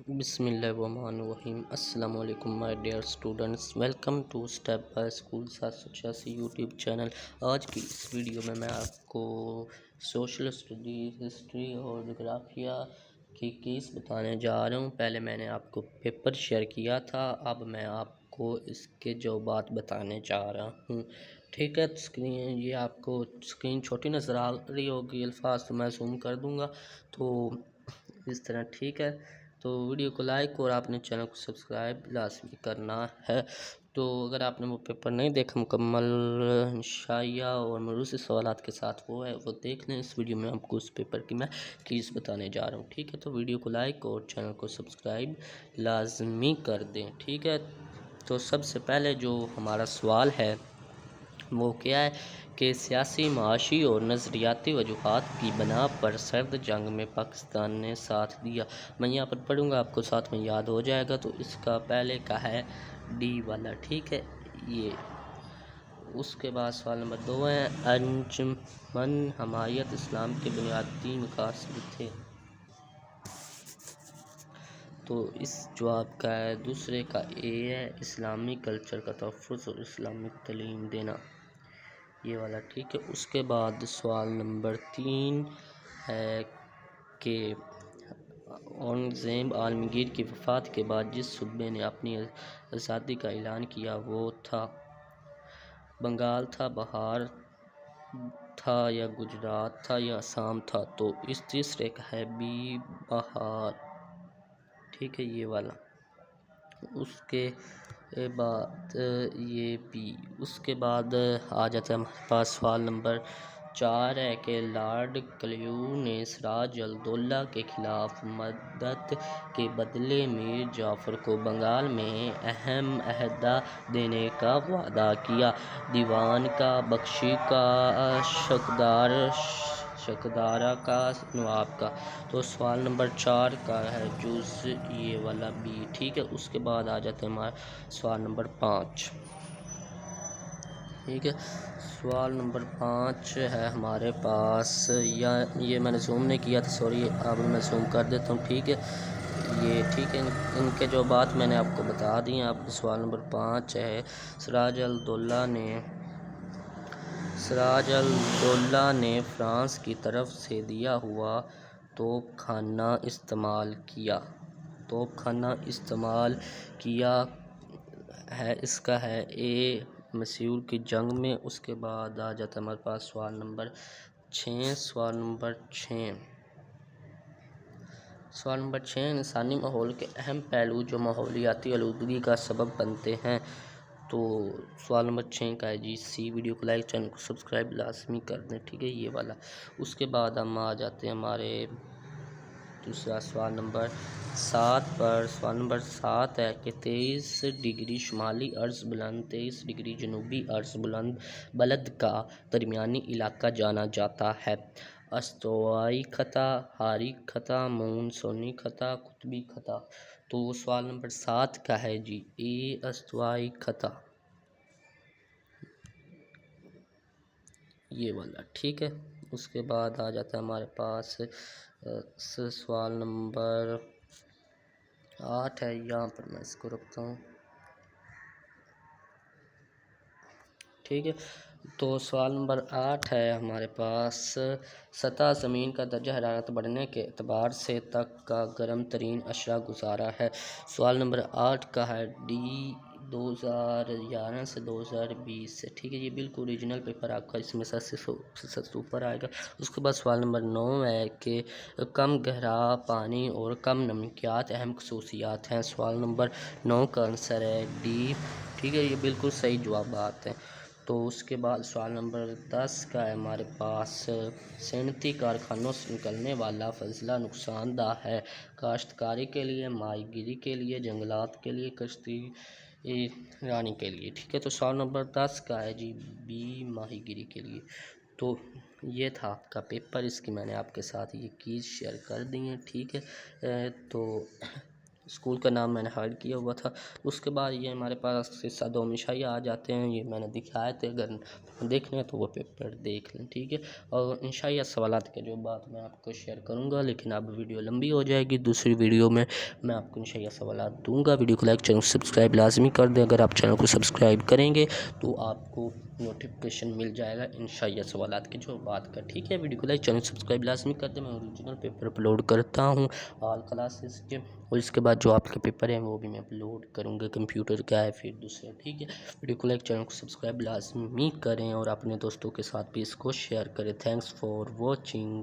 بسم اللہ الرحمن الرحیم۔ السلام علیکم my dear students, welcome to step by school 786 YouTube channel. آج کی اس ویڈیو میں آپ کو سوشل اسٹڈی، ہسٹری اور جغرافیہ کی کیس بتانے جا رہا ہوں۔ پہلے میں نے آپ کو پیپر شیئر کیا تھا، اب میں آپ کو اس کے جوابات بتانے جا رہا ہوں۔ ٹھیک ہے، یہ آپ کو اسکرین چھوٹی نظر آ رہی ہوگی، الفاظ تو میں زوم کر دوں گا تو اس طرح۔ ٹھیک ہے، تو ویڈیو کو لائک اور آپ نے چینل کو سبسکرائب لازمی کرنا ہے۔ تو اگر آپ نے وہ پیپر نہیں دیکھا مکمل شائعہ اور مروسی سوالات کے ساتھ، وہ دیکھ لیں۔ اس ویڈیو میں آپ کو اس پیپر کی میں کیس بتانے جا رہا ہوں۔ ٹھیک ہے، تو ویڈیو کو لائک اور چینل کو سبسکرائب لازمی کر دیں۔ ٹھیک ہے، تو سب سے پہلے جو ہمارا سوال ہے وہ کیا ہے کہ سیاسی، معاشی اور نظریاتی وجوہات کی بنا پر سرد جنگ میں پاکستان نے ساتھ دیا۔ میں یہاں پر پڑھوں گا، آپ کو ساتھ میں یاد ہو جائے گا۔ تو اس کا پہلے کا ہے ڈی والا، ٹھیک ہے یہ۔ اس کے بعد سوال نمبر 2 ہے انجمن حمایت اسلام کے بنیادی مقاصد تھے۔ تو اس جواب کا ہے دوسرے کا اے ہے اسلامی کلچر کا تحفظ اور اسلامک تعلیم دینا، یہ والا، ٹھیک ہے۔ اس کے بعد سوال نمبر 3 ہے کہ اورنگزیب عالمگیر کی وفات کے بعد جس صوبے نے اپنی آزادی کا اعلان کیا وہ تھا بنگال تھا، بہار تھا یا گجرات تھا یا آسام تھا؟ تو اس تیسرے کا ہے بی بہار، ٹھیک ہے یہ والا۔ اس کے بعد یہ بھی، اس کے بعد آ جاتا ہے ہمارے پاس سوال نمبر 4 ہے کہ لارڈ کلیو نے سراج الدولہ کے خلاف مدد کے بدلے میر جعفر کو بنگال میں اہم عہدہ دینے کا وعدہ کیا۔ دیوان کا، بخشی کا، شکدارہ کا، نواب کا؟ تو سوال نمبر 4 کا ہے جز یہ والا بی، ٹھیک ہے۔ اس کے بعد آ جاتے ہیں ہمارا سوال نمبر 5، ٹھیک ہے۔ سوال نمبر 5 ہے ہمارے پاس، یا یہ میں نے زوم نہیں کیا تھا، سوری، اب میں زوم کر دیتا ہوں، ٹھیک ہے یہ، ٹھیک ہے۔ ان کے جو بات میں نے آپ کو بتا دی ہیں۔ آپ کو سوال نمبر 5 ہے سراج الدولہ نے فرانس کی طرف سے دیا ہوا توپ خانہ استعمال کیا ہے؟ اس کا ہے اے مسیور کی جنگ میں۔ اس کے بعد آ جاتا ہے ہمارے پاس سوال نمبر 6۔ سوال نمبر 6 انسانی ماحول کے اہم پہلو جو ماحولیاتی آلودگی کا سبب بنتے ہیں۔ تو سوال نمبر 6 کا ہے جی سی۔ ویڈیو کو لائک، چینل کو سبسکرائب لازمی کر دیں، ٹھیک ہے یہ والا۔ اس کے بعد ہم آ جاتے ہیں ہمارے دوسرا سوال نمبر 7 پر۔ سوال نمبر 7 ہے کہ 23 ڈگری شمالی عرض بلند، 23 ڈگری جنوبی عرض بلد کا درمیانی علاقہ جانا جاتا ہے؟ استوائی خطہ، حاری خطہ، مونسونی خطہ، قطبی خطہ؟ تو سوال نمبر 7 کا ہے جی اے استوائی خطہ، یہ والا، ٹھیک ہے۔ اس کے بعد آ جاتا ہے ہمارے پاس سوال نمبر 8 ہے، یہاں پر میں اس کو رکھتا ہوں، ٹھیک ہے۔ تو سوال نمبر 8 ہے ہمارے پاس سطح زمین کا درجہ حرارت بڑھنے کے اعتبار سے تک کا گرم ترین عشرہ گزارا ہے؟ سوال نمبر 8 کا ہے ڈی 2011 سے 2020 سے، ٹھیک ہے۔ یہ بالکل اوریجنل پیپر آپ کا، اس میں 70% اوپر آئے گا۔ اس کے بعد سوال نمبر 9 ہے کہ کم گہرا پانی اور کم نمکیات اہم خصوصیات ہیں؟ سوال نمبر 9 کا آنسر ہے ڈی، ٹھیک ہے۔ یہ بالکل صحیح جوابات ہیں۔ تو اس کے بعد سوال نمبر 10 کا ہے ہمارے پاس صنعتی کارخانوں سے نکلنے والا فضلہ نقصان دہ ہے؟ کاشتکاری کے لیے، ماہی گیری کے لیے، جنگلات کے لیے، کشتی رانی کے لیے؟ ٹھیک ہے، تو سوال نمبر 10 کا ہے جی بی، ماہی گیری کے لیے۔ تو یہ تھا آپ کا پیپر، اس کی میں نے آپ کے ساتھ یہ کیز شیئر کر دی ہیں، ٹھیک ہے۔ تو اسکول کا نام میں نے ہائڈ کیا ہوا تھا. اس کے بعد یہ ہمارے پاس حصہ دو میں شائع آ جاتے ہیں. یہ میں نے دکھائے تھے، اگر دیکھنے ہیں تو وہ پیپر دیکھ لیں، ٹھیک ہے. اور انشاءاللہ سوالات کے جو بات میں آپ کو شیئر کروں گا، لیکن اب ویڈیو لمبی ہو جائے گی. دوسری ویڈیو میں آپ کو انشاءاللہ سوالات دوں گا. ویڈیو کو لائک، چینل کو سبسکرائب لازمی کر دیں. اگر آپ چینل کو سبسکرائب کریں گے تو آپ کو نوٹیفیکیشن مل جائے گا انشاءاللہ سوالات کے جو بات کا، ٹھیک ہے. ویڈیو کو لائک، چینل سبسکرائب لازمی کر دیں. میں اوریجنل پیپر اپلوڈ کرتا ہوں آل کلاسز کے، اور اس کے بعد جو آپ کے پیپر ہیں وہ بھی میں اپلوڈ کروں گا. کمپیوٹر کا ہے، پھر دوسرے، ٹھیک ہے. ویڈیو کو لائک، چینل کو سبسکرائب لازمی کریں اور اپنے دوستوں کے ساتھ بھی اس کو شیئر کریں. Thanks for watching.